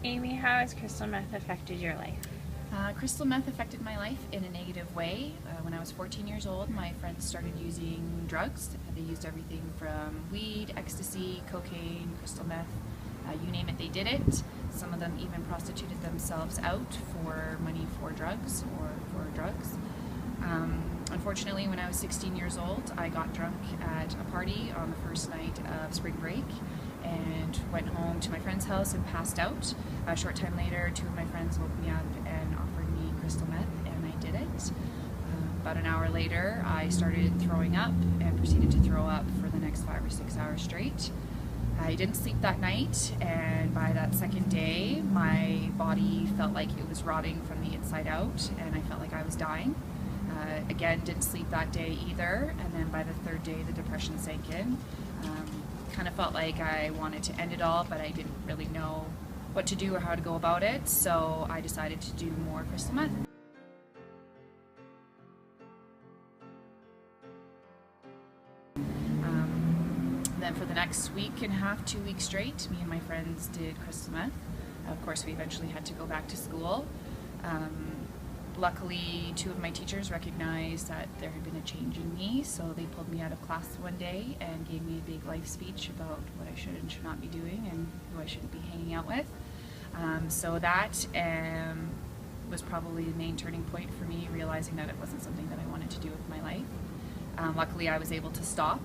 Amy, how has crystal meth affected your life? Crystal meth affected my life in a negative way. When I was 14 years old, my friends started using drugs. They used everything from weed, ecstasy, cocaine, crystal meth, you name it, they did it. Some of them even prostituted themselves out for money for drugs or for drugs. Unfortunately, when I was 16 years old, I got drunk at a party on the first night of spring break and went home to my friend's house and passed out. A short time later, two of my friends woke me up and offered me crystal meth, and I did it. About an hour later, I started throwing up and proceeded to throw up for the next 5 or 6 hours straight. I didn't sleep that night, and by that second day, my body felt like it was rotting from the inside out, and I felt like I was dying. Again, didn't sleep that day either, and then by the third day, the depression sank in. Kind of felt like I wanted to end it all, but I didn't really know what to do or how to go about it, so I decided to do more crystal meth. Then for the next week and a half, 2 weeks straight, me and my friends did crystal meth. Of course, we eventually had to go back to school. Luckily, two of my teachers recognized that there had been a change in me, so they pulled me out of class one day and gave me a big life speech about what I should and should not be doing and who I shouldn't be hanging out with. So that was probably the main turning point for me, realizing that it wasn't something that I wanted to do with my life. Luckily, I was able to stop.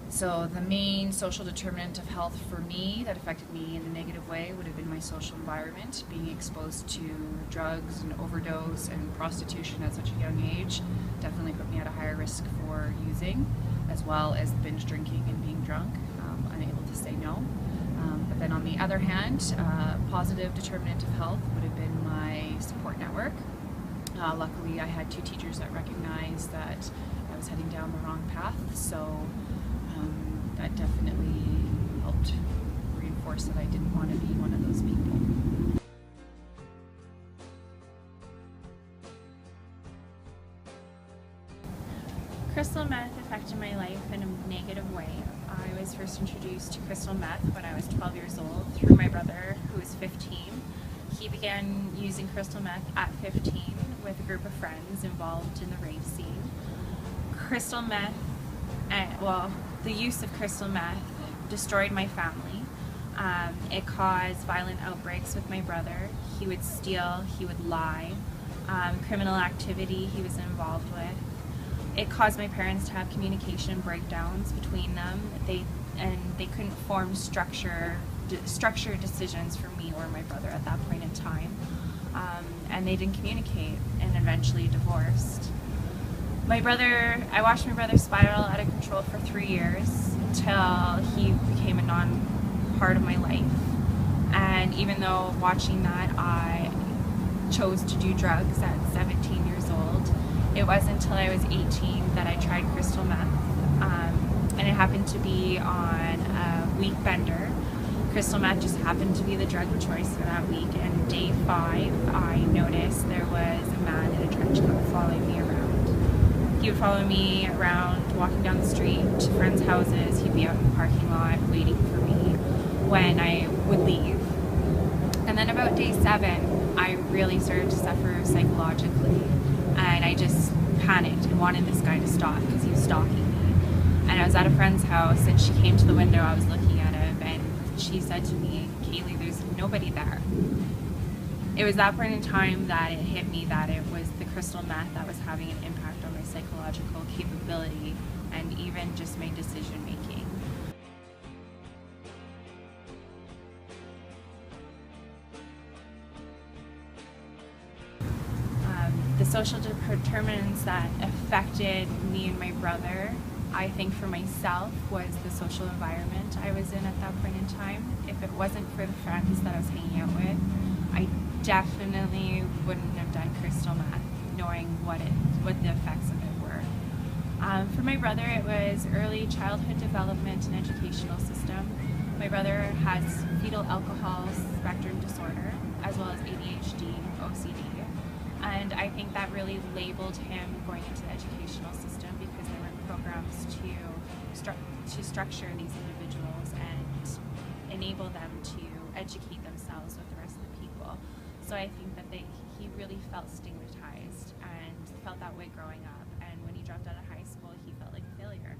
So the main social determinant of health for me that affected me in a negative way would have been my social environment. Being exposed to drugs and overdose and prostitution at such a young age definitely put me at a higher risk for using, as well as binge drinking and being drunk, unable to say no. But then on the other hand, positive determinant of health would have been my support network. Luckily, I had two teachers that recognized that I was heading down the wrong path, so that definitely helped reinforce that I didn't want to be one of those people. Crystal meth affected my life in a negative way. I was first introduced to crystal meth when I was 12 years old through my brother, who was 15. He began using crystal meth at 15 with a group of friends involved in the rave scene. Crystal meth, the use of crystal meth destroyed my family. It caused violent outbreaks with my brother. He would steal, he would lie, criminal activity he was involved with. It caused my parents to have communication breakdowns between them. They couldn't form structured decisions for me or my brother at that point in time. And they didn't communicate and eventually divorced. I watched my brother spiral out of control for 3 years until he became a non-part of my life. And even though watching that, I chose to do drugs at 17 years old. It wasn't until I was 18 that I tried crystal meth. And it happened to be on a week bender. Crystal meth just happened to be the drug of choice for that week. And day 5, I noticed there was a man in a trench coat following me around. He would follow me around, walking down the street to friends' houses. He'd be out in the parking lot waiting for me when I would leave. And then about day 7, I really started to suffer psychologically. And I just panicked and wanted this guy to stop because he was stalking me. And I was at a friend's house, and she came to the window. I was looking at him, and she said to me, "Kaylee, there's nobody there." It was that point in time that it hit me that it was the crystal meth that was having an impact on my psychological capability and even just my decision making. The social determinants that affected me and my brother, I think for myself, was the social environment I was in at that point in time. If it wasn't for the friends that I was hanging out with, I definitely wouldn't have done crystal meth, knowing what the effects of it were. For my brother, it was early childhood development and educational system. My brother has fetal alcohol spectrum disorder, as well as ADHD, OCD. And I think that really labeled him going into the educational system because there were programs to structure these individuals and enable them to educate themselves with the rest of the So I think that he really felt stigmatized and felt that way growing up. And when he dropped out of high school, he felt like a failure.